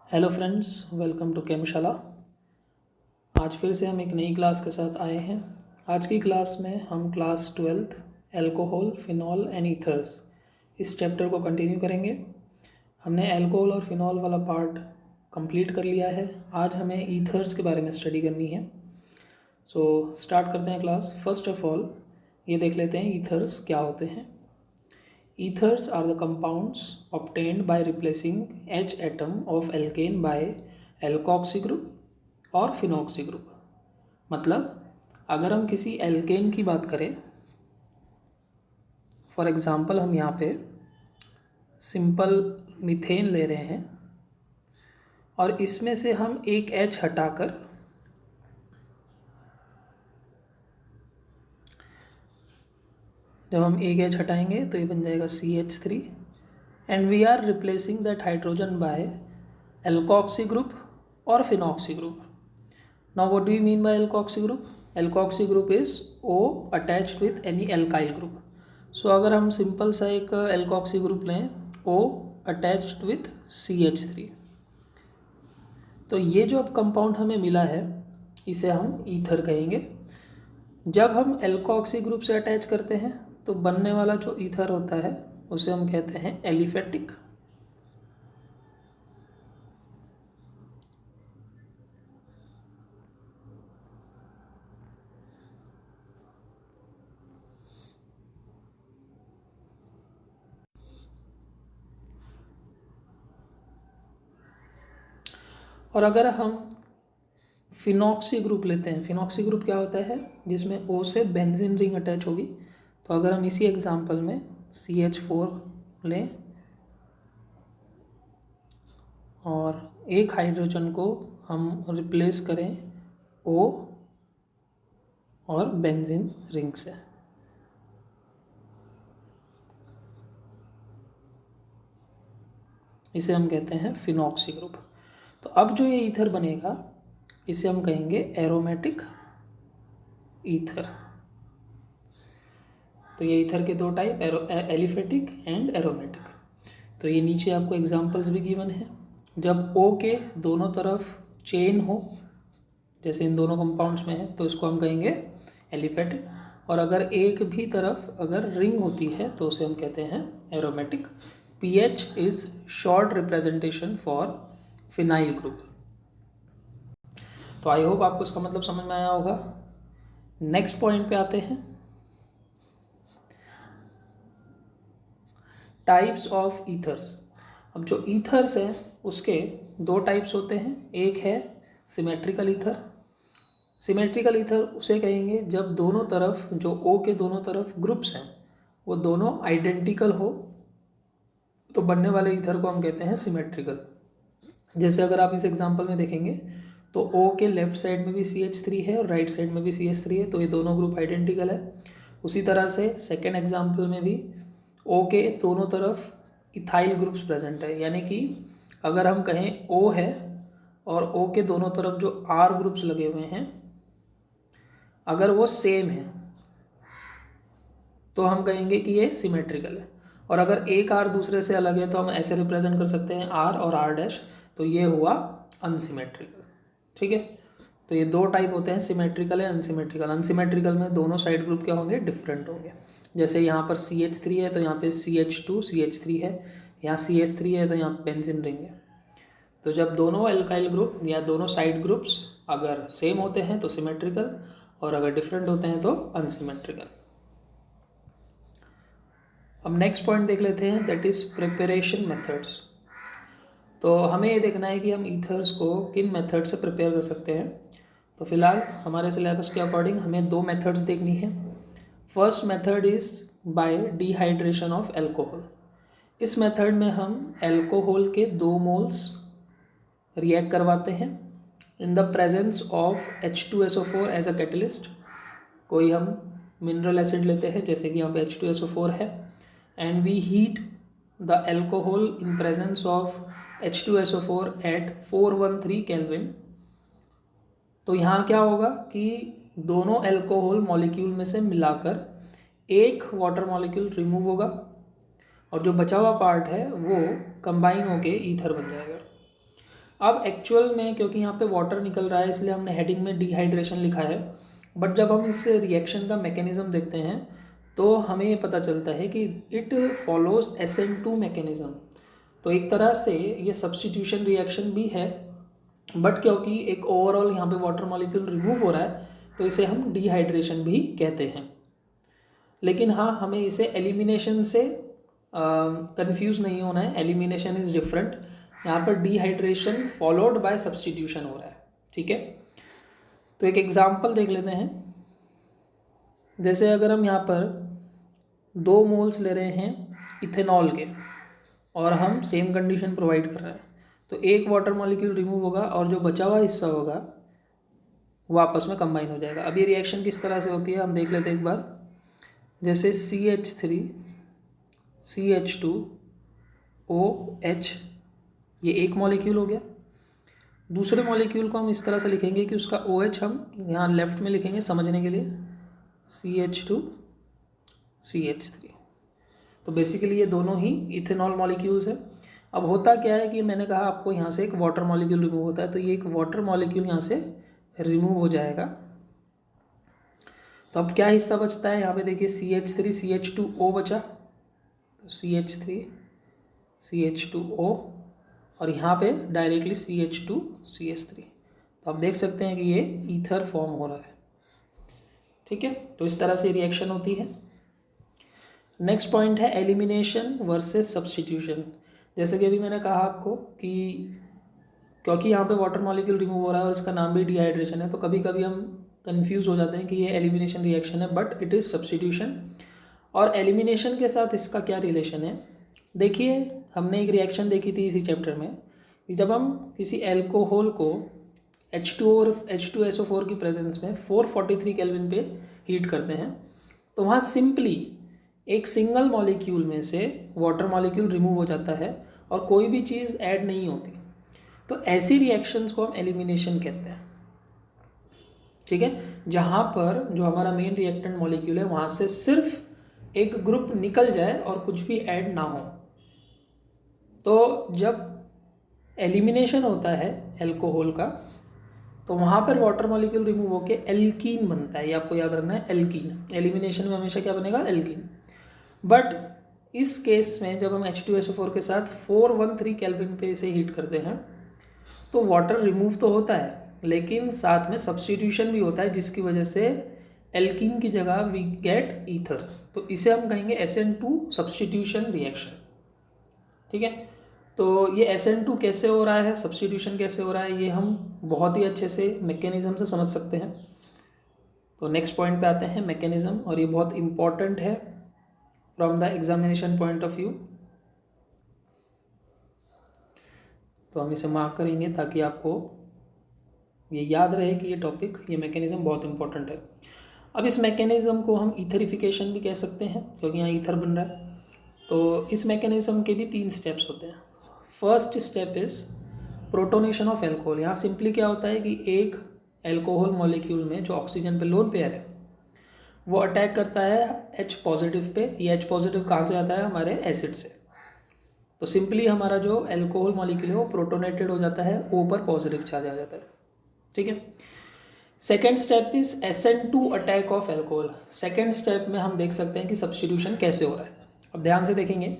Hello friends, welcome to Chemshala. आज फिर से हम एक नई क्लास के साथ आए हैं। आज की क्लास में हम class 12th alcohol, phenol and ethers इस चैप्टर को कंटिन्यू करेंगे। हमने एल्कोहल और फिनॉल वाला पार्ट कंप्लीट कर लिया है। आज हमें ईथर्स के बारे में स्टडी करनी है। सो स्टार्ट करते हैं क्लास। फर्स्ट ऑफ ऑल ये देख लेते हैं ईथर्स क्या होते हैं। Ethers are the compounds obtained by replacing H atom of alkane by alkoxy group और phenoxy group। मतलब अगर हम किसी एल्केन की बात करें, फॉर एग्जांपल हम यहाँ पे सिंपल मीथेन ले रहे हैं और इसमें से हम एक H हटाकर जब हम एक H हटाएंगे तो ये बन जाएगा CH3 and we are replacing that hydrogen by alkoxy group और phenoxy group. Now what do you mean by alkoxy group? Alkoxy group is O attached with any alkyl group. So अगर हम simple सा एक alkoxy group लें O attached with CH3, तो ये जो अब कंपाउंड हमें मिला है इसे हम ईथर कहेंगे। जब हम एल्कोक्सी ग्रुप से अटैच करते हैं तो बनने वाला जो ईथर होता है उसे हम कहते हैं एलिफेटिक। और अगर हम फिनॉक्सी ग्रुप लेते हैं, फिनॉक्सी ग्रुप क्या होता है? जिसमें O से बेंजीन रिंग अटैच होगी। तो अगर हम इसी एग्जांपल में CH4 लें और एक हाइड्रोजन को हम रिप्लेस करें O और बेंजीन रिंग से, इसे हम कहते हैं फिनॉक्सी ग्रुप। तो अब जो ये ईथर बनेगा इसे हम कहेंगे एरोमेटिक ईथर। तो ये ईथर के दो टाइप, एलिफेटिक एंड एरोमेटिक। तो ये नीचे आपको एग्जांपल्स भी गिवन है। जब O के दोनों तरफ चेन हो, जैसे इन दोनों कंपाउंड्स में है, तो इसको हम कहेंगे एलिफेटिक। और अगर एक भी तरफ अगर रिंग होती है तो उसे हम कहते हैं aromatic. PH is short representation for phenyl group. तो आई होप आपको इसका मतलब समझ में आया होगा। नेक्स्ट पॉइंट पे आते हैं, टाइप्स ऑफ ईथर्स। अब जो ईथर्स हैं उसके दो टाइप्स होते हैं। एक है सिमेट्रिकल ईथर। सिमेट्रिकल ईथर उसे कहेंगे जब दोनों तरफ, जो O के दोनों तरफ ग्रुप्स हैं वो दोनों आइडेंटिकल हो, तो बनने वाले ईथर को हम कहते हैं सिमेट्रिकल। जैसे अगर आप इस एग्जांपल में देखेंगे तो O के लेफ्ट साइड में भी CH3 है और राइट साइड में भी CH3 है, तो ये दोनों ग्रुप आइडेंटिकल है। उसी तरह से सेकेंड एग्जांपल में भी O के दोनों तरफ इथाइल ग्रुप्स प्रेजेंट है, यानी कि अगर हम कहें O है और O के दोनों तरफ जो R ग्रुप्स लगे हुए हैं अगर वो सेम है तो हम कहेंगे कि ये सिमेट्रिकल है। और अगर एक R दूसरे से अलग है तो हम ऐसे रिप्रेजेंट कर सकते हैं R और R', तो ये हुआ अनसिमेट्रिकल। ठीक है, तो ये दो टाइप होते हैं, सिमेट्रिकल एंड अनसिमेट्रिकल। अनसिमेट्रिकल में दोनों साइड ग्रुप क्या होंगे? डिफरेंट होंगे। जैसे यहाँ पर CH3 है तो यहाँ पे CH2 CH3 है, यहाँ CH3 है तो यहाँ बेंजीन रिंग है। तो जब दोनों एल्काइल ग्रुप या दोनों साइड ग्रुप्स अगर सेम होते हैं तो सिमेट्रिकल, और अगर डिफरेंट होते हैं तो अनसिमेट्रिकल। अब नेक्स्ट पॉइंट देख लेते हैं, दैट इज प्रिपरेशन मेथड्स। तो हमें ये देखना है कि हम ईथर्स को किन मेथड से प्रिपेयर कर सकते हैं। तो फिलहाल हमारे सिलेबस के अकॉर्डिंग हमें दो मेथड्स देखनी है। First method is by dehydration of alcohol. इस मेथड में हम एल्कोहल के 2 मोल्स रिएक्ट करवाते हैं in the presence of H2SO4 as a catalyst. कोई हम मिनरल एसिड लेते हैं, जैसे कि यहाँ पे H2SO4 है, and we heat the alcohol in presence of H2SO4 एट 413 केल्विन। तो यहाँ क्या होगा कि दोनों एल्कोहल मॉलिक्यूल में से मिलाकर एक वाटर मॉलिक्यूल रिमूव होगा और जो बचा हुआ पार्ट है वो कंबाइन होके ईथर बन जाएगा। अब एक्चुअल में क्योंकि यहाँ पे वाटर निकल रहा है इसलिए हमने हेडिंग में डिहाइड्रेशन लिखा है, बट जब हम इस रिएक्शन का मैकेनिज्म देखते हैं तो हमें ये पता चलता है कि इट फॉलोज SN2 मैकेनिज्म। तो एक तरह से ये सब्स्टिट्यूशन रिएक्शन भी है, बट क्योंकि एक ओवरऑल यहाँ पे वाटर मॉलिक्यूल रिमूव हो रहा है तो इसे हम डिहाइड्रेशन भी कहते हैं। लेकिन हाँ, हमें इसे एलिमिनेशन से कंफ्यूज नहीं होना है। एलिमिनेशन इज़ डिफरेंट, यहाँ पर डिहाइड्रेशन फॉलोड बाय सब्स्टिट्यूशन हो रहा है। ठीक है, तो एक एग्जांपल देख लेते हैं। जैसे अगर हम यहाँ पर 2 मोल्स ले रहे हैं इथेनॉल के और हम सेम कंडीशन प्रोवाइड कर रहे हैं, तो एक वाटर मॉलिक्यूल रिमूव होगा और जो बचा हुआ हिस्सा होगा वो आपस में कंबाइन हो जाएगा। अब ये रिएक्शन किस तरह से होती है हम देख लेते हैं एक बार। जैसे CH3 CH2 OH, ये एक मॉलिक्यूल हो गया। दूसरे मॉलिक्यूल को हम इस तरह से लिखेंगे कि उसका OH हम यहाँ लेफ्ट में लिखेंगे समझने के लिए, CH2 CH3। तो बेसिकली ये दोनों ही इथेनॉल मॉलिक्यूल्स हैं। अब होता क्या है कि मैंने कहा आपको यहाँ से एक वाटर मॉलिक्यूल रिमूव होता है, तो ये एक वाटर मॉलिक्यूल यहाँ से रिमूव हो जाएगा। तो अब क्या हिस्सा बचता है यहाँ पे देखिए, CH3 CH2O बचा, तो CH3 CH2O और यहाँ पे डायरेक्टली CH2 CH3। तो आप देख सकते हैं कि ये ईथर फॉर्म हो रहा है। ठीक है, तो इस तरह से रिएक्शन होती है। नेक्स्ट पॉइंट है एलिमिनेशन वर्सेस सब्स्टिट्यूशन। जैसे कि अभी मैंने कहा आपको कि क्योंकि यहाँ पे वाटर मॉलिक्यूल रिमूव हो रहा है और इसका नाम भी डिहाइड्रेशन है, तो कभी कभी हम कंफ्यूज हो जाते हैं कि ये एलिमिनेशन रिएक्शन है, बट इट इज़ सब्स्टिट्यूशन। और एलिमिनेशन के साथ इसका क्या रिलेशन है, देखिए हमने एक रिएक्शन देखी थी इसी चैप्टर में कि जब हम किसी एल्कोहल को H2 और H2SO4 की प्रेजेंस में 443 केल्विन पे हीट करते हैं, तो वहाँ सिंपली एक सिंगल मॉलिक्यूल में से वाटर मॉलिक्यूल रिमूव हो जाता है और कोई भी चीज़ ऐड नहीं होती। तो ऐसी रिएक्शंस को हम एलिमिनेशन कहते हैं। ठीक है, जहाँ पर जो हमारा मेन रिएक्टेंट मॉलिक्यूल है वहाँ से सिर्फ एक ग्रुप निकल जाए और कुछ भी ऐड ना हो। तो जब एलिमिनेशन होता है एल्कोहल का, तो वहाँ पर वाटर मॉलिक्यूल रिमूव होके एल्कीन बनता है। ये आपको याद रखना है, एल्कीन। एलिमिनेशन में हमेशा क्या बनेगा, एल्कीन। बट इस केस में जब हम H2SO4 के साथ 413 केल्विन पे इसे हीट करते हैं तो वाटर रिमूव तो होता है लेकिन साथ में सब्स्टिट्यूशन भी होता है, जिसकी वजह से एल्कीन की जगह वी गेट ईथर। तो इसे हम कहेंगे SN2 सब्स्टिट्यूशन रिएक्शन। ठीक है, तो ये SN2 कैसे हो रहा है, सब्स्टिट्यूशन कैसे हो रहा है, ये हम बहुत ही अच्छे से मैकेनिज्म से समझ सकते हैं। तो नेक्स्ट पॉइंट पे आते हैं, मैकेनिज्म, और ये बहुत इंपॉर्टेंट है from the examination point of view. तो हम इसे मार्क करेंगे ताकि आपको ये याद रहे कि ये टॉपिक, ये मैकेनिज्म बहुत इंपॉर्टेंट है। अब इस मैकेनिज्म को हम ईथरिफिकेशन भी कह सकते हैं क्योंकि यहाँ ईथर बन रहा है। तो इस मैकेनिज्म के भी 3 स्टेप्स होते हैं। First step is protonation of alcohol. यहाँ सिंपली क्या होता है कि एक एल्कोहल मॉलिक्यूल में जो ऑक्सीजन पे लोन पेयर है वो अटैक करता है H पॉजिटिव पे। ये H पॉजिटिव कहाँ से आता है, हमारे एसिड से। तो सिंपली हमारा जो एल्कोहल मॉलिक्यूल है वो प्रोटोनेटेड हो जाता है, O पर पॉजिटिव चार्ज आ जाता है। ठीक है, second step is SN2 attack of alcohol. Second step में हम देख सकते हैं कि सब्स्टिट्यूशन कैसे हो रहा है। अब ध्यान से देखेंगे,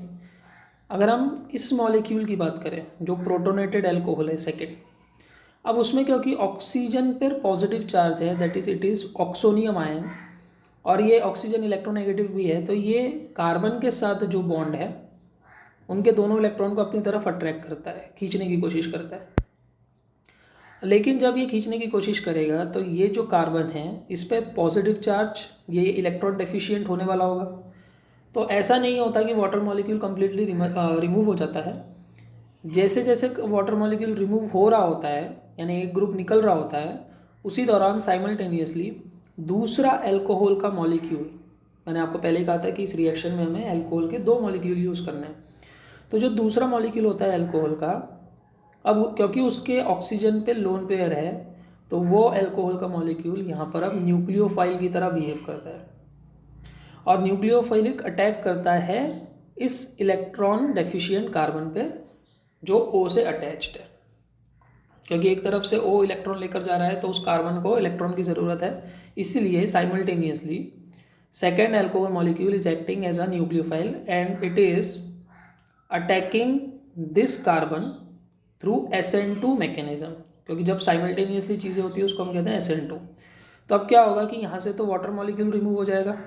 अगर हम इस मॉलिक्यूल की बात करें जो प्रोटोनेटेड एल्कोहल है सेकेंड, अब उसमें क्योंकि ऑक्सीजन पर पॉजिटिव चार्ज है, that is it is oxonium ion, और ये ऑक्सीजन इलेक्ट्रोनेगेटिव भी है, तो ये कार्बन के साथ जो बॉन्ड है उनके दोनों इलेक्ट्रॉन को अपनी तरफ अट्रैक्ट करता है, खींचने की कोशिश करता है। लेकिन जब ये खींचने की कोशिश करेगा तो ये जो कार्बन है इस पर पॉजिटिव चार्ज, ये इलेक्ट्रॉन डेफिशिएंट होने वाला होगा। तो ऐसा नहीं होता कि वाटर मॉलिक्यूल कम्प्लीटली रिमूव हो जाता है। जैसे जैसे वाटर मॉलिक्यूल रिमूव हो रहा होता है, यानी एक ग्रुप निकल रहा होता है, उसी दौरान साइमल्टेनियसली दूसरा एल्कोहल का मॉलिक्यूल, मैंने आपको पहले ही कहा था कि इस रिएक्शन में हमें एल्कोहल के 2 मॉलिक्यूल यूज़ करने हैं। तो जो दूसरा मॉलिक्यूल होता है एल्कोहल का, अब क्योंकि उसके ऑक्सीजन पे लोन पेयर है तो वो एल्कोहल का मॉलिक्यूल यहाँ पर अब न्यूक्लियोफाइल की तरह बिहेव करता है और न्यूक्लियोफाइलिक अटैक करता है इस इलेक्ट्रॉन डेफिशिएंट कार्बन पे जो O से अटैच्ड है। क्योंकि एक तरफ से O इलेक्ट्रॉन लेकर जा रहा है तो उस कार्बन को इलेक्ट्रॉन की ज़रूरत है, इसीलिए simultaneously second alcohol molecule is acting as a nucleophile and it is attacking this carbon through SN2 mechanism. क्योंकि जब साइमल्टेनियसली चीज़ें होती है उसको हम कहते हैं SN2। तो अब क्या होगा कि यहाँ से तो वाटर मॉलिक्यूल रिमूव हो जाएगा,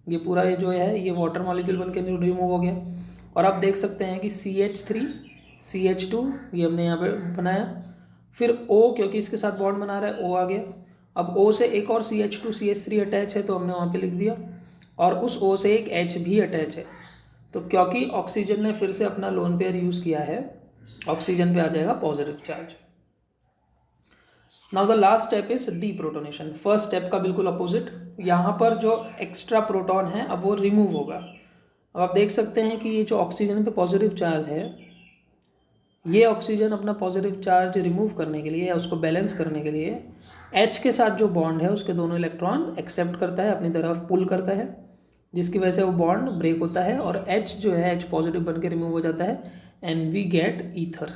ये पूरा ये जो है ये वाटर मॉलिक्यूल बन के रिमूव हो गया। और आप देख सकते हैं कि CH3 CH2 ये हमने यहाँ पे बनाया, फिर O क्योंकि इसके साथ बॉन्ड बना रहा है O आ गया। अब O से एक और CH2 CH3 अटैच है तो हमने वहाँ पे लिख दिया, और उस O से एक H भी अटैच है। तो क्योंकि ऑक्सीजन ने फिर से अपना लोन पेयर यूज़ किया है, ऑक्सीजन पे आ जाएगा positive charge. Now the last step is deprotonation. First step का बिल्कुल अपोजिट, यहाँ पर जो एक्स्ट्रा प्रोटॉन है अब वो रिमूव होगा। अब आप देख सकते हैं कि ये जो ऑक्सीजन पे पॉजिटिव चार्ज है, ये ऑक्सीजन अपना पॉजिटिव चार्ज रिमूव करने के लिए या उसको बैलेंस करने के लिए H के साथ जो बॉन्ड है उसके दोनों इलेक्ट्रॉन एक्सेप्ट करता है, अपनी तरफ पुल करता है, जिसकी वजह से वो बॉन्ड ब्रेक होता है और H जो है H पॉजिटिव बन के रिमूव हो जाता है एंड वी गेट ईथर।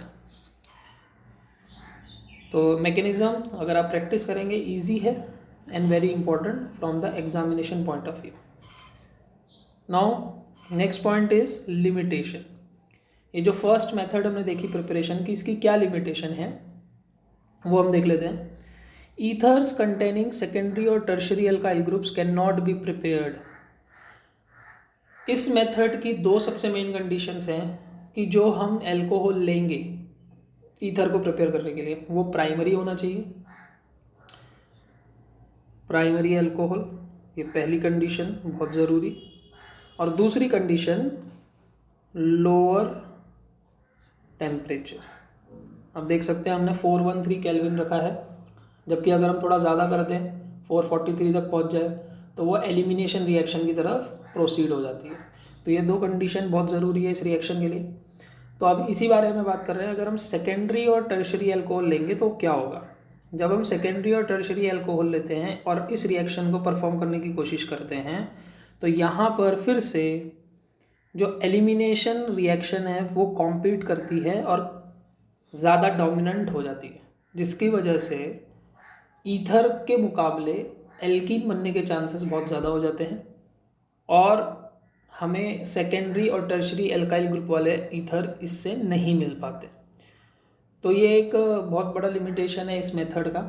तो मैकेनिज्म अगर आप प्रैक्टिस करेंगे ईजी है and very important from the examination point of view. Now next point is limitation. ये जो फर्स्ट मेथड हमने देखी प्रिपरेशन की, इसकी क्या लिमिटेशन है वो हम देख लेते हैं। ईथर्स कंटेनिंग सेकेंडरी और tertiary alkyl groups can not be prepared. इस मेथड की दो सबसे मेन कंडीशंस हैं कि जो हम एल्कोहल लेंगे ईथर को प्रिपेयर करने के लिए वो प्राइमरी होना चाहिए, प्राइमरी अल्कोहल, ये पहली कंडीशन बहुत ज़रूरी। और दूसरी कंडीशन लोअर टेम्परेचर। अब देख सकते हैं हमने 413 केल्विन रखा है, जबकि अगर हम थोड़ा ज़्यादा कर दें 443 तक पहुंच जाए तो वो एलिमिनेशन रिएक्शन की तरफ प्रोसीड हो जाती है। तो ये दो कंडीशन बहुत ज़रूरी है इस रिएक्शन के लिए। तो अब इसी बारे में बात कर रहे हैं, अगर हम सेकेंडरी और टर्शरी अल्कोहल लेंगे तो क्या होगा। जब हम सेकेंडरी और टर्शरी अल्कोहल लेते हैं और इस रिएक्शन को परफॉर्म करने की कोशिश करते हैं तो यहाँ पर फिर से जो एलिमिनेशन रिएक्शन है वो कॉम्पीट करती है और ज़्यादा डोमिनेंट हो जाती है, जिसकी वजह से ईथर के मुकाबले एल्कीन बनने के चांसेस बहुत ज़्यादा हो जाते हैं और हमें सेकेंडरी और टर्शरी एल्काइल ग्रुप वाले ईथर इससे नहीं मिल पाते। तो ये एक बहुत बड़ा लिमिटेशन है इस मेथड का।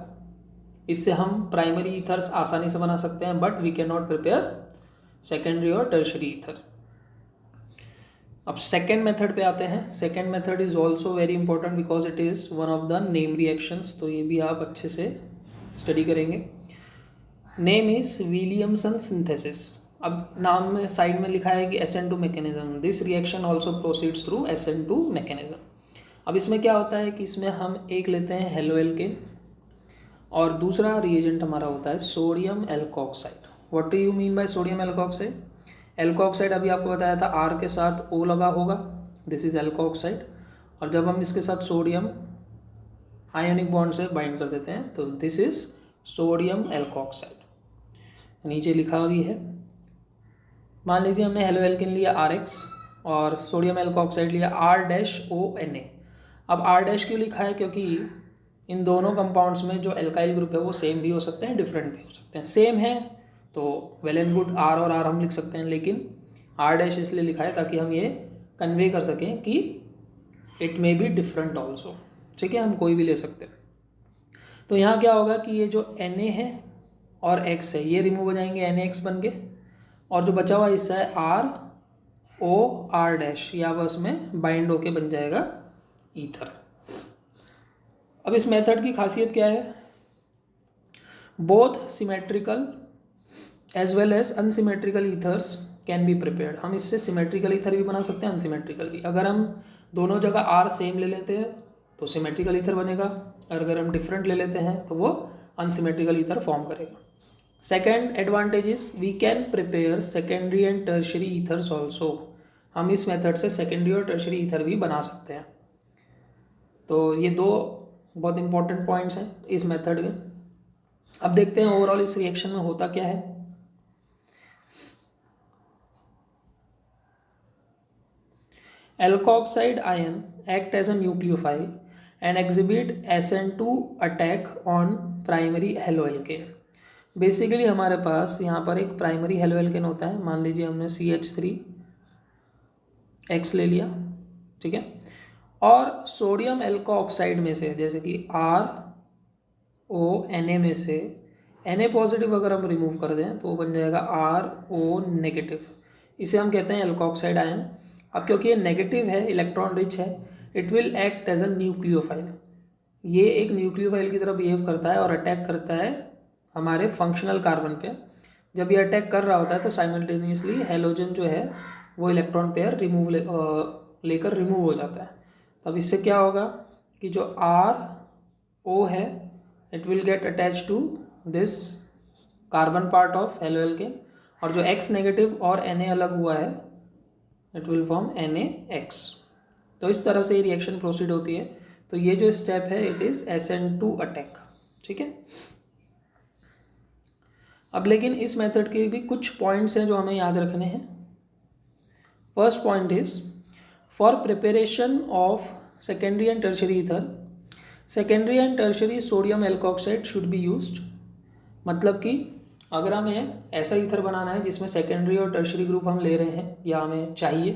इससे हम प्राइमरी ईथर्स आसानी से बना सकते हैं but we can not prepare secondary और टर्शरी ईथर। अब सेकेंड मेथड पे आते हैं। Second method is also very important because it is one of the name reactions, तो ये भी आप अच्छे से स्टडी करेंगे। Name is Williamson synthesis. अब नाम में साइड में लिखा है कि SN2 mechanism, this reaction also proceeds through SN2 mechanism. अब इसमें क्या होता है कि इसमें हम एक लेते हैं हेलो एल्केन और दूसरा रिएजेंट हमारा होता है sodium alkoxide. What do you mean bye sodium alkoxide? Alkoxide अभी आपको बताया था R के साथ O लगा होगा, दिस इज एल्कोक्साइड। और जब हम इसके साथ सोडियम आयोनिक बॉन्ड से बाइंड कर देते हैं तो दिस इज सोडियम एल्कोक्साइड, नीचे लिखा भी है। मान लीजिए हमने हेलो एल्केन लिया RX और सोडियम एल्कोक्साइड लिया R-ONA। अब R- क्यों लिखा है? क्योंकि इन दोनों कंपाउंड्स में जो एल्काइल ग्रुप है वो सेम भी हो सकते हैं, डिफरेंट भी हो सकते हैं। सेम है तो वेल एंड गुड, R और R हम लिख सकते हैं, लेकिन R- इसलिए लिखा है ताकि हम ये कन्वे कर सकें कि it may be different also. ठीक है, हम कोई भी ले सकते हैं। तो यहाँ क्या होगा कि ये जो Na है और X है ये रिमूव हो जाएंगे NaX बन के, और जो बचा हुआ हिस्सा है ROR- या बस में बाइंड होके बन जाएगा ईथर। अब इस मेथड की खासियत क्या है? Both symmetrical as well as unsymmetrical ethers can be prepared. हम इससे सिमेट्रिकल ईथर भी बना सकते हैं, अनसिमेट्रिकल भी। अगर हम दोनों जगह R सेम ले लेते हैं तो सिमेट्रिकल ईथर बनेगा, और अगर हम डिफरेंट ले लेते हैं तो वो अनसिमेट्रिकल ईथर फॉर्म करेगा। Second advantage is we can prepare secondary and tertiary ethers also. हम इस मेथड से सेकेंडरी और टर्शरी ईथर भी बना सकते हैं। तो ये दो बहुत इंपॉर्टेंट पॉइंट्स हैं इस मेथड के। अब देखते हैं ओवरऑल इस रिएक्शन में होता क्या है। Alkoxide ion act as a nucleophile and exhibit SN2 attack on primary haloalkane। Basically हमारे पास यहाँ पर एक प्राइमरी हेलोएल्केन होता है, मान लीजिए हमने CH3X ले लिया, ठीक है, और सोडियम एल्को ऑक्साइड में से जैसे कि RONA में से Na पॉजिटिव अगर हम रिमूव कर दें तो वो बन जाएगा RO नेगेटिव, इसे हम कहते हैं एल्कोक्साइड आयन। अब क्योंकि ये नेगेटिव है, इलेक्ट्रॉन रिच है, it will act as a nucleophile, ये एक न्यूक्लियोफाइल की तरह बिहेव करता है और अटैक करता है हमारे फंक्शनल कार्बन पे। जब ये अटैक कर रहा होता है तो साइमल्टेनियसली हेलोजन जो है वो इलेक्ट्रॉन पेयर लेकर रिमूव हो जाता है। तो अब इससे क्या होगा कि जो RO है it will get attach to this carbon part of haloalkane, और जो X नेगेटिव और Na अलग हुआ है इट विल फॉर्म NaX। तो इस तरह से ये रिएक्शन प्रोसीड होती है। तो ये जो स्टेप है इट इज़ SN2 अटैक, ठीक है। अब लेकिन इस मेथड के भी कुछ पॉइंट्स हैं जो हमें याद रखने हैं। First point is for preparation of secondary and tertiary ether, secondary and tertiary sodium alkoxide should be used. मतलब कि अगर हमें ऐसा ईथर बनाना है जिसमें सेकेंडरी और टर्शरी ग्रुप हम ले रहे हैं या हमें चाहिए,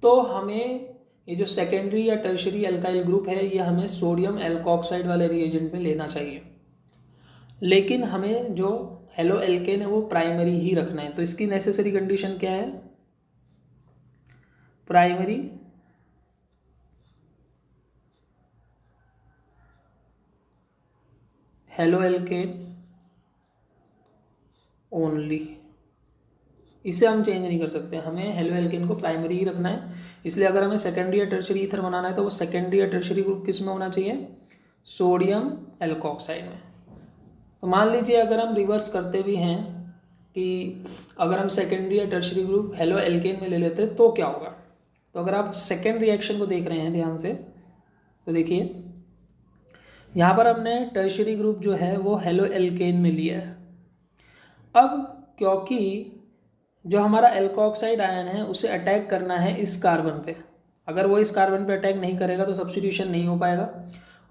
तो हमें ये जो सेकेंडरी या टर्शरी एल्काइल ग्रुप है ये हमें सोडियम एल्कोक्साइड वाले रिएजेंट में लेना चाहिए। लेकिन हमें जो हेलो एल्केन है वो प्राइमरी ही रखना है। तो इसकी नेसेसरी कंडीशन क्या है, प्राइमरी हेलो एल्केन ओनली, इसे हम चेंज नहीं कर सकते, हमें हेलो एल्केन को प्राइमरी ही रखना है। इसलिए अगर हमें सेकेंडरी या टर्शरी ईथर बनाना है तो वो सेकेंडरी या टर्शरी ग्रुप किस में होना चाहिए, सोडियम एल्कोक्साइड में। तो मान लीजिए अगर हम रिवर्स करते भी हैं कि अगर हम सेकेंडरी या टर्शरी ग्रुप हेलो एल्केन में ले लेते तो क्या होगा। तो अगर आप सेकेंड रिएक्शन को देख रहे हैं ध्यान से तो देखिए यहाँ पर हमने टर्शरी ग्रुप जो है वो हेलो एल्केन में लिया है। अब क्योंकि जो हमारा एल्कोक्साइड आयन है उसे अटैक करना है इस कार्बन पे, अगर वो इस कार्बन पे अटैक नहीं करेगा तो सब्स्टिट्यूशन नहीं हो पाएगा,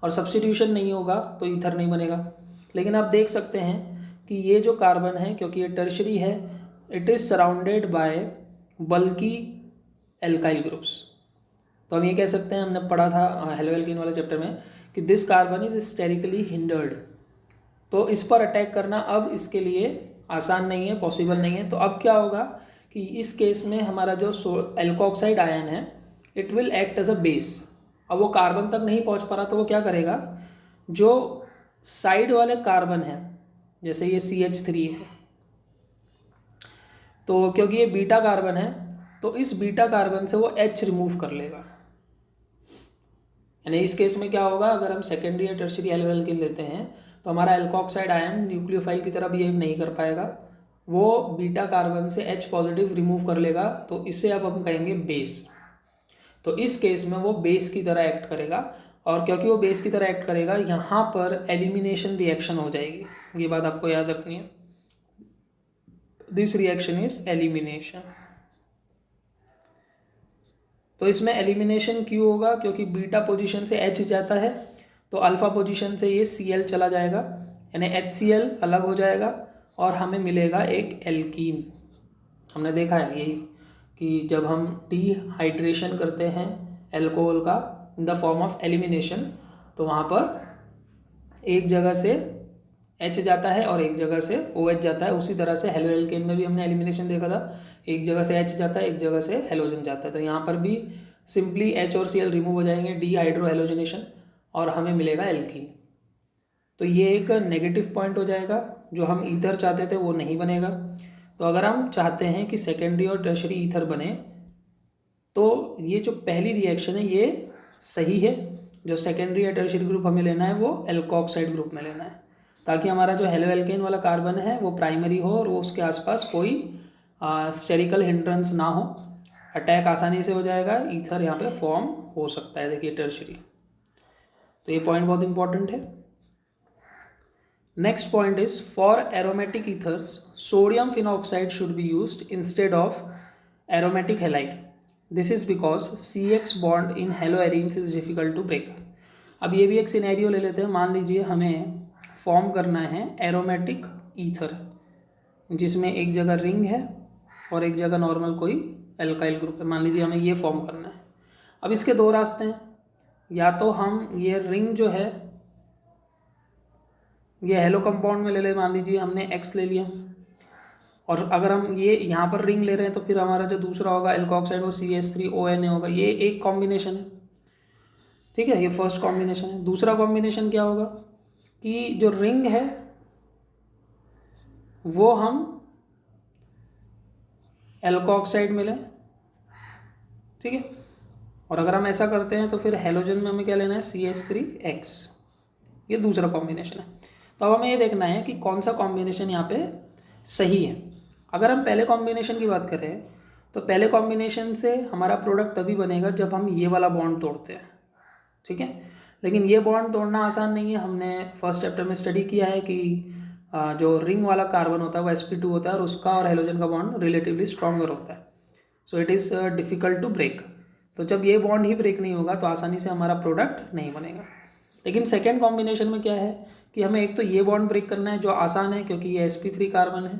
और सब्स्टिट्यूशन नहीं होगा तो ईथर नहीं बनेगा। लेकिन आप देख सकते हैं कि ये जो कार्बन है क्योंकि ये टर्शरी है, it is surrounded by bulky alkyl groups. तो हम ये कह सकते हैं, हमने पढ़ा था हेलो एल्केन वाले चैप्टर में कि this carbon is sterically hindered. तो इस पर अटैक करना अब इसके लिए आसान नहीं है, पॉसिबल नहीं है। तो अब क्या होगा कि इस केस में हमारा जो एल्कोक्साइड आयन है it will act as a base. अब वो कार्बन तक नहीं पहुंच पा रहा तो वो क्या करेगा, जो साइड वाले कार्बन है जैसे ये CH3 है, तो क्योंकि ये बीटा कार्बन है तो इस बीटा कार्बन से वो H रिमूव कर लेगा। यानी इस केस में क्या होगा, अगर हम सेकेंडरी या टर्शरी हेलो एल्केन लेते हैं तो हमारा एल्कोक्साइड आयन न्यूक्लियोफाइल की तरह बिहेव नहीं कर पाएगा, वो बीटा कार्बन से H पॉजिटिव रिमूव कर लेगा, तो इसे अब हम कहेंगे बेस। तो इस केस में वो बेस की तरह एक्ट करेगा, और क्योंकि वो बेस की तरह एक्ट करेगा यहाँ पर एलिमिनेशन रिएक्शन हो जाएगी, ये बात आपको याद रखनी है। This reaction is elimination. तो इसमें एलिमिनेशन क्यों होगा, क्योंकि बीटा पोजीशन से H जाता है तो अल्फा पोजीशन से ये Cl चला जाएगा, यानी HCl अलग हो जाएगा और हमें मिलेगा एक एल्कीन। हमने देखा है यही कि जब हम डिहाइड्रेशन करते हैं एल्कोहल का in the form of elimination तो वहाँ पर एक जगह से H जाता है और एक जगह से OH जाता है। उसी तरह से हेलो एल्केन में भी हमने एलिमिनेशन देखा था, एक जगह से H जाता है एक जगह से हेलोजन जाता है। तो यहाँ पर भी सिंपली H और Cl रिमूव हो जाएंगे, डिहाइड्रो हेलोजनेशन, और हमें मिलेगा एल्कीन। तो ये एक नेगेटिव पॉइंट हो जाएगा, जो हम ईथर चाहते थे वो नहीं बनेगा। तो अगर हम चाहते हैं कि सेकेंडरी और टर्शरी ईथर बने तो ये जो पहली रिएक्शन है ये सही है, जो सेकेंडरी या टर्शरी ग्रुप हमें लेना है वो एल्कोक्साइड ग्रुप में लेना है, ताकि हमारा जो हेलो एल्केन वाला कार्बन है वो प्राइमरी हो और वो उसके आसपास कोई स्टेरिकल हिंड्रेंस ना हो, अटैक आसानी से हो जाएगा, ईथर यहाँ पे फॉर्म हो सकता है। देखिए टर्शरी, तो ये पॉइंट बहुत इंपॉर्टेंट है। Next point is for aromatic ethers sodium phenoxide should be used instead of aromatic halide. This is because CX bond in haloarenes is difficult to break. अब ये भी एक सिनेरियो ले लेते हैं। मान लीजिए हमें फॉर्म करना है एरोमेटिक ईथर, जिसमें एक जगह रिंग है और एक जगह नॉर्मल कोई एल्काइल ग्रुप है। मान लीजिए हमें ये फॉर्म करना है। अब इसके दो रास्ते हैं, या तो हम ये रिंग जो है ये हेलो कंपाउंड में ले ले, मान लीजिए हमने X ले लिया, और अगर हम ये यहाँ पर रिंग ले रहे हैं तो फिर हमारा जो दूसरा होगा एल्कोक्साइड वो CH3ONA होगा। ये एक कॉम्बिनेशन है, ठीक है, ये फर्स्ट कॉम्बिनेशन है। दूसरा कॉम्बिनेशन क्या होगा कि जो रिंग है वो हम एल्कोक्साइड में लें, ठीक है, और अगर हम ऐसा करते हैं तो फिर हेलोजन में हमें क्या लेना है CH3X, ये दूसरा कॉम्बिनेशन है। तो अब हमें ये देखना है कि कौन सा कॉम्बिनेशन यहाँ पे सही है। अगर हम पहले कॉम्बिनेशन की बात करें तो पहले कॉम्बिनेशन से हमारा प्रोडक्ट तभी बनेगा जब हम ये वाला बॉन्ड तोड़ते हैं, ठीक है, लेकिन ये बॉन्ड तोड़ना आसान नहीं है। हमने फर्स्ट चैप्टर में स्टडी किया है कि जो रिंग वाला कार्बन होता है वो sp2 होता है और उसका और हेलोजन का बॉन्ड रिलेटिवली स्ट्रॉन्गर होता है, so it is difficult to break. तो जब ये बॉन्ड ही ब्रेक नहीं होगा तो आसानी से हमारा प्रोडक्ट नहीं बनेगा। लेकिन सेकेंड कॉम्बिनेशन में क्या है कि हमें एक तो ये बॉन्ड ब्रेक करना है जो आसान है क्योंकि ये sp3 कार्बन है,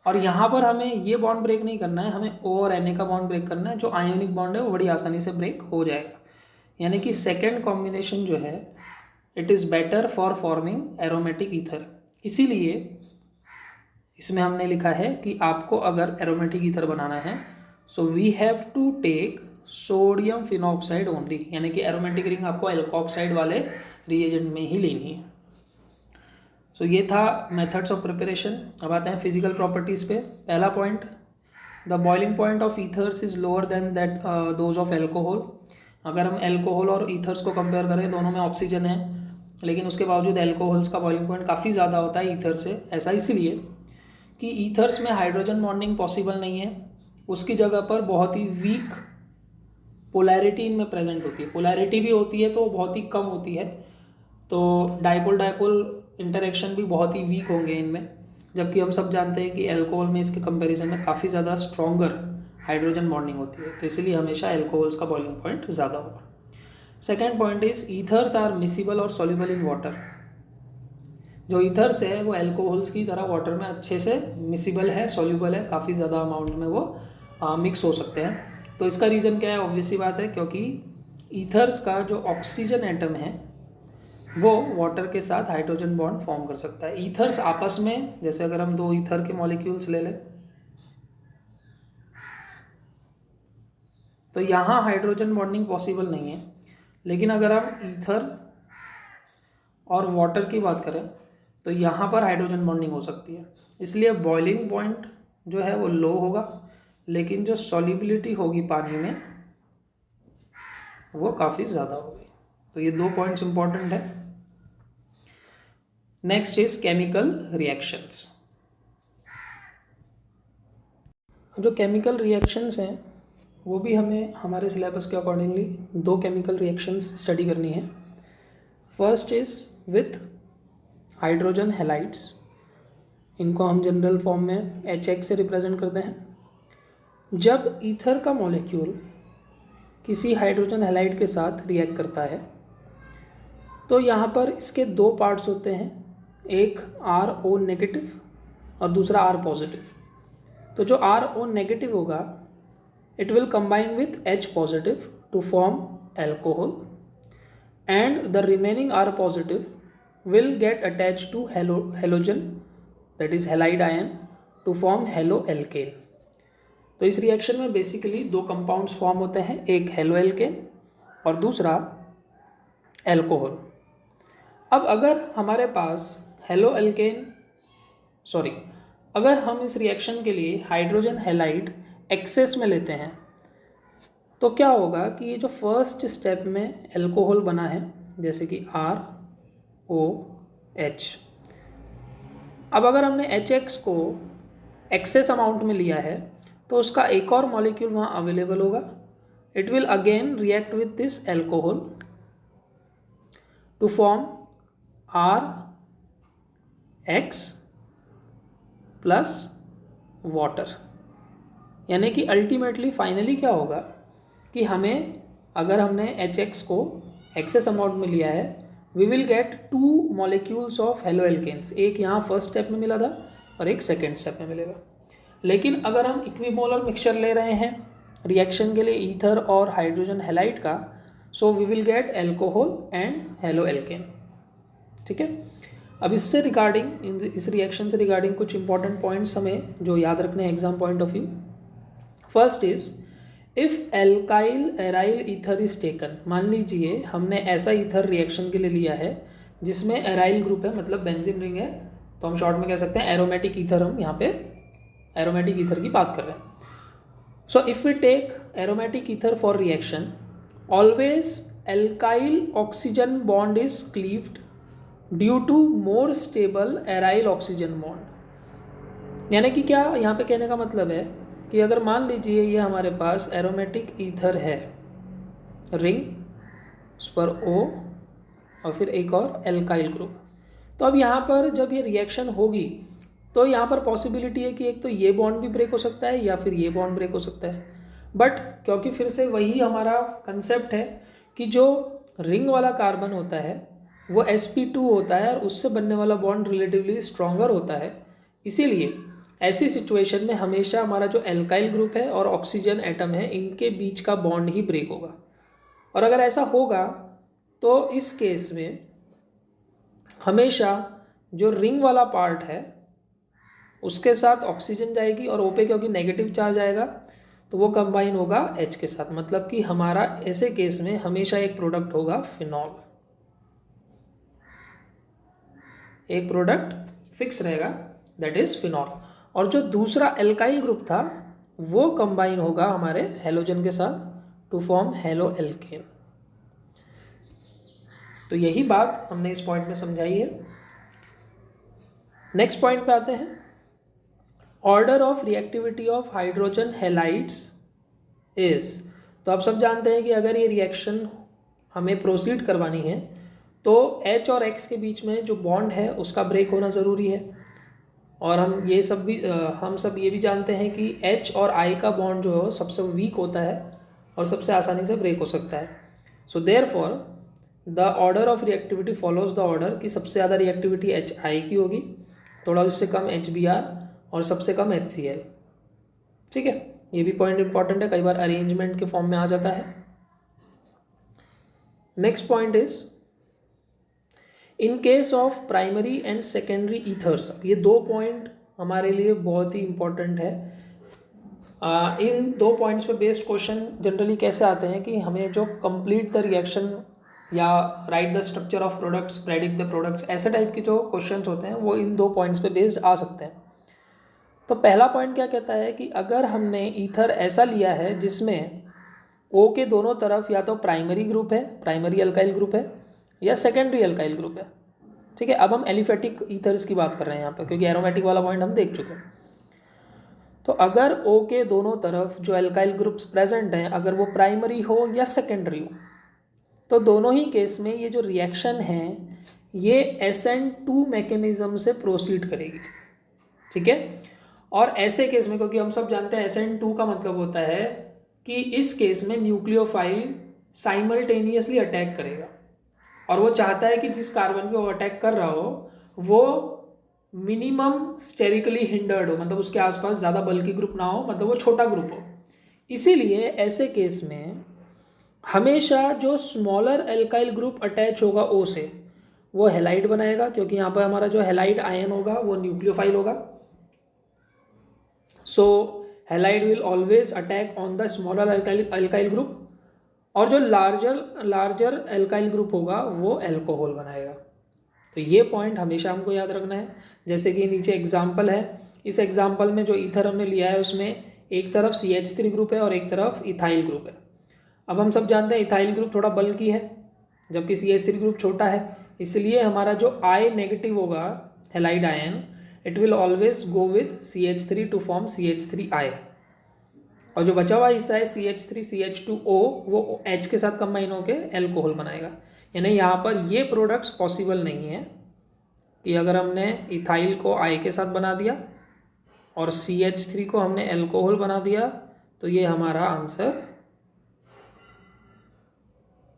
और यहाँ पर हमें ये बॉन्ड ब्रेक नहीं करना है, हमें O और Na का बॉन्ड ब्रेक करना है। जो आयोनिक बॉन्ड है वो बड़ी आसानी से ब्रेक हो जाएगा। यानी कि सेकेंड कॉम्बिनेशन जो है it is better for forming aromatic ether. इसीलिए इसमें हमने लिखा है कि आपको अगर एरोमेटिक ईथर बनाना है so we have to take sodium phenoxide only, यानी कि एरोमेटिक रिंग आपको एल्कोक्साइड वाले रिएजेंट में ही लेनी है। सो ये था मेथड्स ऑफ प्रिपरेशन। अब आते हैं फिजिकल प्रॉपर्टीज़ पे। पहला point, the boiling point of ethers is lower than that those of alcohol. अगर हम एल्कोहल और ईथर्स को कंपेयर करें, दोनों में ऑक्सीजन है, लेकिन उसके बावजूद एल्कोहल्स का बॉइलिंग पॉइंट काफ़ी ज़्यादा होता है ईथर से। ऐसा इसलिए कि ईथर्स में हाइड्रोजन बॉन्डिंग पॉसिबल नहीं है, उसकी जगह पर बहुत ही वीक पोलैरिटी इनमें प्रेजेंट होती है। पोलैरिटी भी होती है तो बहुत ही कम होती है, तो डाइपोल डाइपोल इंटरेक्शन भी बहुत ही वीक होंगे इनमें, जबकि हम सब जानते हैं कि एल्कोहल में इसके कंपैरिजन में काफ़ी ज़्यादा स्ट्रॉन्गर हाइड्रोजन बॉन्डिंग होती है, तो इसीलिए हमेशा एल्कोहल्स का बॉइलिंग पॉइंट ज़्यादा होगा। Second point is ethers are miscible और सॉल्युबल इन वाटर। जो ईथर्स है वो एल्कोहल्स की तरह वाटर में अच्छे से मिसिबल है, सॉल्युबल है, काफ़ी ज़्यादा अमाउंट में वो मिक्स हो सकते हैं। तो इसका रीज़न क्या है, ऑब्वियस सी बात है, क्योंकि ईथर्स का जो ऑक्सीजन एटम है वो वाटर के साथ हाइड्रोजन बॉन्ड फॉर्म कर सकता है। ईथर्स आपस में, जैसे अगर हम दो ईथर के मॉलिक्यूल्स ले लें तो यहाँ हाइड्रोजन बॉन्डिंग पॉसिबल नहीं है, लेकिन अगर हम ईथर और वाटर की बात करें तो यहाँ पर हाइड्रोजन बॉन्डिंग हो सकती है। इसलिए बॉइलिंग पॉइंट जो है वो लो होगा, लेकिन जो सॉल्युबिलिटी होगी पानी में वो काफ़ी ज़्यादा होगी। तो ये दो पॉइंट्स इंपॉर्टेंट है। Next is chemical reactions. जो केमिकल रिएक्शंस हैं वो भी हमें हमारे सिलेबस के अकॉर्डिंगली दो केमिकल रिएक्शंस स्टडी करनी है। First is with hydrogen halides, इनको हम जनरल फॉर्म में HX से रिप्रेजेंट करते हैं। जब ईथर का मॉलिक्यूल किसी हाइड्रोजन हैलाइड के साथ रिएक्ट करता है तो यहाँ पर इसके दो पार्ट्स होते हैं, एक RO नेगेटिव और दूसरा R पॉजिटिव। तो जो RO नेगेटिव होगा it will combine with H positive to form alcohol, and the remaining R positive will get attached to halogen, that is halide ion, to form halo alkane। तो इस reaction में basically दो compounds form होते हैं, एक halo alkane और दूसरा alcohol. अब अगर हमारे पास हेलो एल्केन अगर हम इस रिएक्शन के लिए हाइड्रोजन हैलाइड एक्सेस में लेते हैं तो क्या होगा कि ये जो फर्स्ट स्टेप में एल्कोहल बना है जैसे कि ROH, अब अगर हमने HX को एक्सेस अमाउंट में लिया है तो उसका एक और मॉलिक्यूल वहाँ अवेलेबल होगा। It will again react with this alcohol to form RX plus water. यानी कि अल्टीमेटली फाइनली क्या होगा कि हमें, अगर हमने HX को एक्सेस अमाउंट में लिया है, we will get 2 molecules of haloalkanes, एक यहाँ फर्स्ट स्टेप में मिला था और एक सेकेंड स्टेप में मिलेगा। लेकिन अगर हम इक्विमोलर मिक्सचर ले रहे हैं रिएक्शन के लिए ईथर और हाइड्रोजन हैलाइड का, so we will get alcohol and haloalkane. ठीक है, अब इससे रिगार्डिंग, इस रिएक्शन से रिगार्डिंग कुछ इंपॉर्टेंट पॉइंट्स हमें जो याद रखने हैं exam point of view. First is if alkyl aryl ether is taken, मान लीजिए हमने ऐसा ईथर रिएक्शन के लिए लिया है जिसमें एराइल ग्रुप है, मतलब बेंजीन रिंग है, तो हम शॉर्ट में कह सकते हैं एरोमेटिक ईथर, हम यहाँ पे एरोमेटिक ईथर की बात कर रहे हैं। So if we take aromatic ether for reaction, always alkyl oxygen bond is cleaved due to more stable aryl oxygen bond. यानी कि क्या यहाँ पे कहने का मतलब है कि अगर मान लीजिए ये हमारे पास एरोमेटिक ईथर है, रिंग, उस पर O और फिर एक और एल्काइल ग्रुप, तो अब यहाँ पर जब ये रिएक्शन होगी तो यहाँ पर पॉसिबिलिटी है कि एक तो ये बॉन्ड भी ब्रेक हो सकता है या फिर ये बॉन्ड ब्रेक हो सकता है। बट क्योंकि फिर से वही हमारा कंसेप्ट है कि जो रिंग वाला कार्बन होता है वो sp2 होता है और उससे बनने वाला बॉन्ड रिलेटिवली स्ट्रॉन्गर होता है, इसीलिए ऐसी सिचुएशन में हमेशा हमारा जो एल्काइल ग्रुप है और ऑक्सीजन एटम है, इनके बीच का बॉन्ड ही ब्रेक होगा। और अगर ऐसा होगा तो इस केस में हमेशा जो रिंग वाला पार्ट है उसके साथ ऑक्सीजन जाएगी और O पे क्योंकि नेगेटिव चार्ज आएगा तो वो कंबाइन होगा H के साथ, मतलब कि हमारा ऐसे केस में हमेशा एक प्रोडक्ट होगा फिनॉल, एक प्रोडक्ट फिक्स रहेगा, दैट इज फिनॉल। और जो दूसरा एल्काइल ग्रुप था वो कंबाइन होगा हमारे हेलोजन के साथ टू फॉर्म हेलो एल्केन। तो यही बात हमने इस पॉइंट में समझाई है। नेक्स्ट पॉइंट पे आते हैं, order of reactivity of hydrogen halides is. तो आप सब जानते हैं कि अगर ये रिएक्शन हमें प्रोसीड करवानी है तो H और X के बीच में जो बॉन्ड है उसका ब्रेक होना ज़रूरी है। और हम सब ये भी जानते हैं कि H और I का बॉन्ड जो है सबसे वीक होता है और सबसे आसानी से ब्रेक हो सकता है। So therefore the order of reactivity follows the order कि सबसे ज़्यादा रिएक्टिविटी HI की होगी, थोड़ा उससे कम HBr और सबसे कम HCl। ठीक है, ये भी पॉइंट इंपॉर्टेंट है, कई बार अरेंजमेंट के फॉर्म में आ जाता है। Next point is in case of primary and secondary ethers. ये 2 पॉइंट हमारे लिए बहुत ही इंपॉर्टेंट है। इन 2 पॉइंट्स पे बेस्ड क्वेश्चन जनरली कैसे आते हैं कि हमें जो कंप्लीट द रिएक्शन या right the structure of products, predict the products, ऐसे टाइप के जो क्वेश्चंस होते हैं वो इन 2 पॉइंट्स पे बेस्ड आ सकते हैं। तो पहला पॉइंट क्या कहता है कि अगर हमने ईथर ऐसा लिया है जिसमें O के दोनों तरफ या तो प्राइमरी ग्रुप है, प्राइमरी अल्काइल ग्रुप है, या सेकेंडरी अल्काइल ग्रुप है। ठीक है, अब हम एलिफेटिक ईथर्स की बात कर रहे हैं यहाँ पर क्योंकि एरोमेटिक वाला पॉइंट हम देख चुके हैं। तो अगर O के दोनों तरफ जो अल्काइल ग्रुप्स प्रेजेंट हैं, अगर वो प्राइमरी हो या सेकेंडरी हो, तो दोनों ही केस में ये जो रिएक्शन है ये SN2 मैकेनिज्म से प्रोसीड करेगी। ठीक है, और ऐसे केस में क्योंकि हम सब जानते हैं SN2 का मतलब होता है कि इस केस में न्यूक्लियोफाइल साइमल्टेनियसली अटैक करेगा और वो चाहता है कि जिस कार्बन पे वो अटैक कर रहा हो वो मिनिमम स्टेरिकली हिंडर्ड हो, मतलब उसके आसपास ज़्यादा बल्कि ग्रुप ना हो, मतलब वो छोटा ग्रुप हो। इसीलिए ऐसे केस में हमेशा जो स्मॉलर एल्काइल ग्रुप अटैच होगा O से वो हैलाइड बनाएगा, क्योंकि यहाँ पर हमारा जो हैलाइड आयन होगा वो न्यूक्लियोफाइल होगा। So halide will always attack on the smaller alkyl group, और जो लार्जर एल्काइल ग्रुप होगा वो अल्कोहल बनाएगा। तो ये पॉइंट हमेशा हमको याद रखना है। जैसे कि नीचे एग्जाम्पल है, इस एग्जाम्पल में जो ईथर हमने लिया है उसमें एक तरफ CH3 ग्रुप है और एक तरफ इथाइल ग्रुप है। अब हम सब जानते हैं इथाइल ग्रुप थोड़ा बल्कि है जबकि CH3 ग्रुप छोटा है, इसलिए हमारा जो I नेगेटिव होगा halide ion, it will always go with CH3 to form CH3I, और जो बचा हुआ हिस्सा है CH3 CH2O वो H के साथ कंबाइन होकर एल्कोहल बनाएगा। यानी यहाँ पर ये प्रोडक्ट्स पॉसिबल नहीं है कि अगर हमने इथाइल को I के साथ बना दिया और CH3 को हमने एल्कोहल बना दिया तो ये हमारा आंसर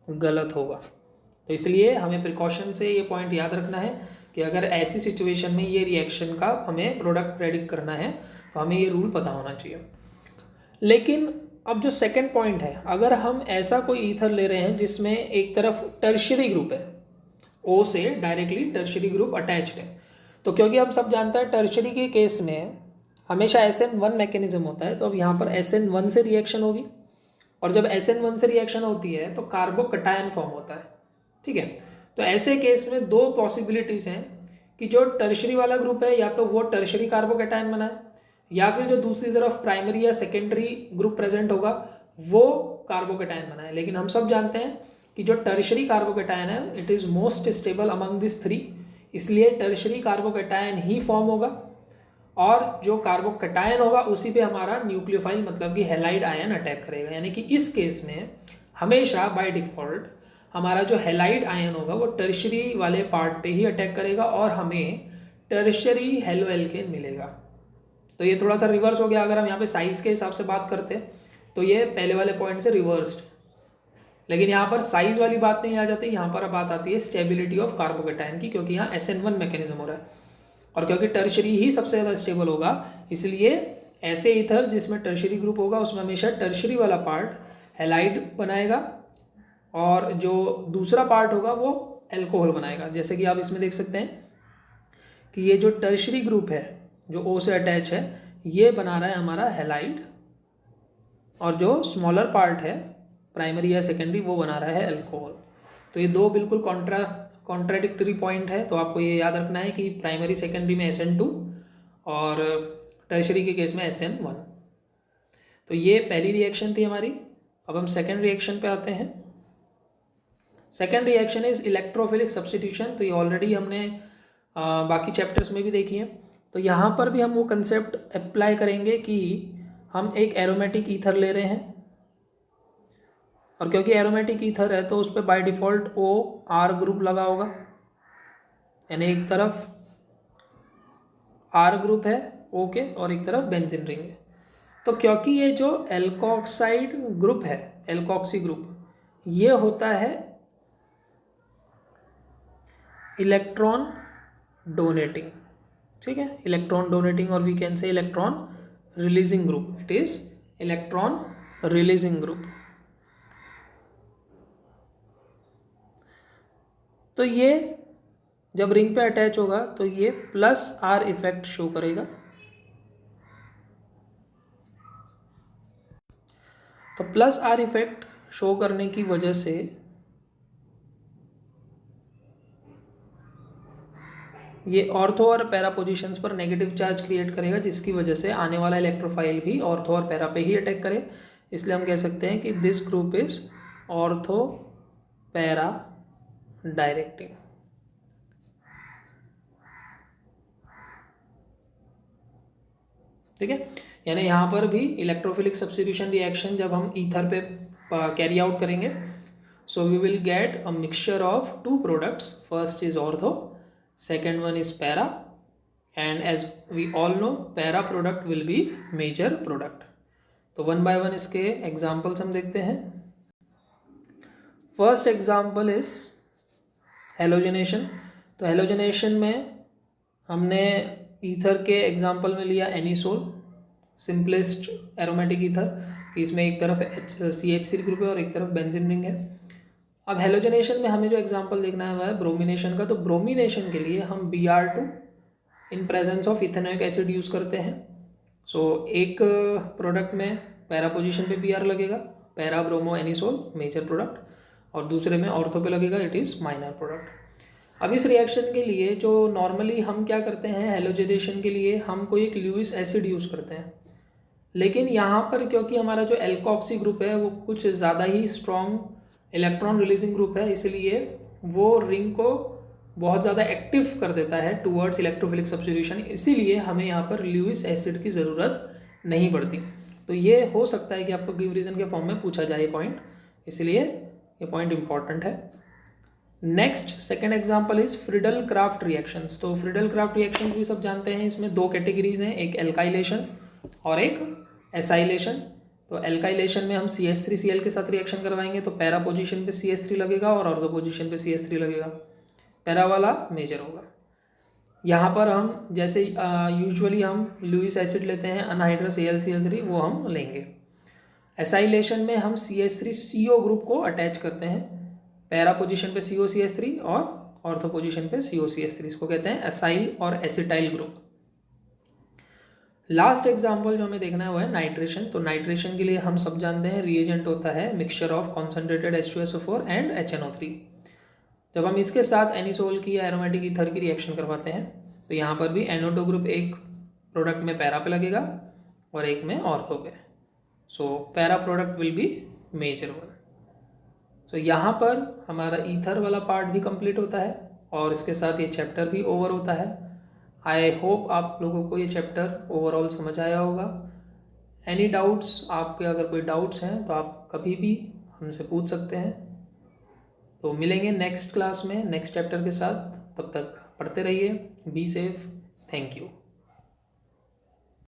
गलत होगा। तो इसलिए हमें प्रिकॉशन से ये पॉइंट याद रखना है कि अगर ऐसी सिचुएशन में ये रिएक्शन का हमें प्रोडक्ट प्रेडिक्ट करना है तो हमें ये रूल पता होना चाहिए। लेकिन अब जो सेकंड पॉइंट है, अगर हम ऐसा कोई ईथर ले रहे हैं जिसमें एक तरफ टर्शियरी ग्रुप है, ओ से डायरेक्टली टर्शियरी ग्रुप अटैच्ड है, तो क्योंकि हम सब जानते हैं टर्शियरी के केस में हमेशा SN1 मैकेनिज्म होता है, तो अब यहाँ पर SN1 से रिएक्शन होगी, और जब SN1 से रिएक्शन होती है तो कार्बोकटायन फॉर्म होता है, ठीक है। तो ऐसे केस में दो पॉसिबिलिटीज़ हैं कि जो टर्शियरी वाला ग्रुप है या तो वो टर्शियरी कार्बोकटायन बनाए, या फिर जो दूसरी तरफ प्राइमरी या सेकेंडरी ग्रुप प्रेजेंट होगा वो कार्बोकटायन बनाए। लेकिन हम सब जानते हैं कि जो टर्शियरी कार्बोकटायन है it is most stable among this three, इसलिए टर्शियरी कार्बोकटायन ही फॉर्म होगा, और जो कार्बोकटायन होगा उसी पे हमारा न्यूक्लियोफाइल मतलब कि हैलाइड आयन अटैक करेगा। यानी कि इस केस में हमेशा बाय डिफ़ॉल्ट हमारा जो हैलाइड आयन होगा वो टर्शियरी वाले पार्ट पे ही अटैक करेगा और हमें टर्शियरी हेलो एल्केन मिलेगा। तो ये थोड़ा सा रिवर्स हो गया। अगर हम यहाँ पे साइज के हिसाब से बात करते हैं तो ये पहले वाले पॉइंट से रिवर्स्ड, लेकिन यहाँ पर साइज वाली बात नहीं आ जाती, यहाँ पर बात आती है स्टेबिलिटी ऑफ कार्बोकटायन की, क्योंकि यहाँ SN1 मैकेनिज्म हो रहा है और क्योंकि टर्शियरी ही सबसे ज़्यादा स्टेबल होगा, इसलिए ऐसे ईथर जिसमें टर्शियरी ग्रुप होगा उसमें हमेशा टर्शियरी वाला पार्ट हैलाइड बनाएगा और जो दूसरा पार्ट होगा वो एल्कोहल बनाएगा। जैसे कि आप इसमें देख सकते हैं कि ये जो टर्शियरी ग्रुप है जो O से अटैच है ये बना रहा है हमारा हैलाइड, और जो स्मॉलर पार्ट है प्राइमरी या सेकेंडरी वो बना रहा है अल्कोहल। तो ये दो बिल्कुल कॉन्ट्राडिक्टरी पॉइंट है, तो आपको ये याद रखना है कि प्राइमरी सेकेंडरी में SN2 और टर्शियरी के केस में SN1। तो ये पहली रिएक्शन थी हमारी। अब हम सेकेंड रिएक्शन पे आते हैं। Second reaction is electrophilic substitution. तो ये ऑलरेडी हमने बाकी चैप्टर्स में भी देखी है, तो यहाँ पर भी हम वो कंसेप्ट अप्लाई करेंगे कि हम एक एरोमेटिक ईथर ले रहे हैं, और क्योंकि एरोमेटिक ईथर है तो उस पर बाय डिफ़ॉल्ट OR ग्रुप लगा होगा, यानी एक तरफ R ग्रुप है O के और एक तरफ बेंजीन रिंग है। तो क्योंकि ये जो एल्कोक्साइड ग्रुप है, एल्कोक्सी ग्रुप, ये होता है इलेक्ट्रॉन डोनेटिंग, ठीक है, इलेक्ट्रॉन डोनेटिंग, और we can say electron releasing group, it is electron releasing group. तो ये जब रिंग पे अटैच होगा तो ये +R इफेक्ट शो करेगा। तो +R इफेक्ट शो करने की वजह से ये ऑर्थो और पैरा पोजीशंस पर नेगेटिव चार्ज क्रिएट करेगा, जिसकी वजह से आने वाला इलेक्ट्रोफाइल भी ऑर्थो और पैरा पे ही अटैक करे। इसलिए हम कह सकते हैं कि this group is ortho para directing. ठीक है, यानी यहाँ पर भी इलेक्ट्रोफिलिक सब्स्टिट्यूशन रिएक्शन जब हम ईथर पे कैरी आउट करेंगे, so we will get a mixture of two products, first is ortho, second one is para, and as we all know para product will be major product। तो one by one इसके examples हम देखते हैं। First example is halogenation. तो halogenation में हमने ether के example में लिया एनिसोल, सिंपलेस्ट एरोमेटिक ईथर, कि इसमें एक तरफ CH3 ग्रुप है और एक तरफ बेंजीन रिंग है। अब हेलोजनेशन में हमें जो एग्जांपल देखना है वह है ब्रोमिनेशन का। तो ब्रोमिनेशन के लिए हम Br2 in presence of ethanoic acid use करते हैं। सो एक प्रोडक्ट में पैरा पोजीशन पे Br लगेगा, para bromo anisole major product, और दूसरे में ऑर्थो पे लगेगा, इट इज़ माइनर प्रोडक्ट। अब इस रिएक्शन के लिए जो नॉर्मली हम क्या करते हैं, हेलोजनेशन के लिए हम कोई एक ल्यूइस एसिड यूज़ करते हैं, लेकिन यहाँ पर क्योंकि हमारा जो एल्कोक्सी ग्रुप है वो कुछ ज़्यादा ही स्ट्रॉन्ग इलेक्ट्रॉन रिलीजिंग ग्रुप है, इसलिए वो रिंग को बहुत ज़्यादा एक्टिव कर देता है टूवर्ड्स इलेक्ट्रोफिलिक सब्स्टिट्यूशन, इसीलिए हमें यहाँ पर ल्यूइस एसिड की ज़रूरत नहीं पड़ती। तो ये हो सकता है कि आपको गिव रीजन के फॉर्म में पूछा जाए पॉइंट, इसलिए ये पॉइंट इंपॉर्टेंट है। Next second example is Friedel Crafts reactions. तो फ्रिडल क्राफ्ट रिएक्शंस भी सब जानते हैं, इसमें दो कैटेगरीज हैं, एक एल्काइलेशन और एक एसाइलेशन। तो एल्काइलेशन में हम CH3Cl के साथ रिएक्शन करवाएंगे तो पैरा पोजीशन पे CH3 लगेगा और ऑर्थो पोजीशन पे CH3 लगेगा, पैरा वाला मेजर होगा। यहाँ पर हम जैसे यूजुअली हम लुईस एसिड लेते हैं अनहाइड्रस AlCl3, वो हम लेंगे। एसाइलेशन में हम CH3CO ग्रुप को अटैच करते हैं, पैरा पोजीशन पे COCH3 और ऑर्थो पोजीशन पे COCH3, इसको कहते हैं एसाइल और एसिटाइल ग्रुप। लास्ट एग्जाम्पल जो हमें देखना है वो है नाइट्रेशन। तो नाइट्रेशन के लिए हम सब जानते हैं रिएजेंट होता है mixture of concentrated H2SO4 and HNO3। जब हम इसके साथ एनिसोल की या एरोमेटिक ईथर की रिएक्शन करवाते हैं तो यहाँ पर भी NO2 ग्रुप एक प्रोडक्ट में पैरा पे लगेगा और एक में ऑर्थो पे, so para product will be major one. तो यहाँ पर हमारा ईथर वाला पार्ट भी कंप्लीट होता है और इसके साथ ये चैप्टर भी ओवर होता है। आई होप आप लोगों को ये चैप्टर ओवरऑल समझ आया होगा। एनी डाउट्स, आपके अगर कोई डाउट्स हैं तो आप कभी भी हमसे पूछ सकते हैं। तो मिलेंगे नेक्स्ट क्लास में नेक्स्ट चैप्टर के साथ, तब तक पढ़ते रहिए, बी सेफ, थैंक यू।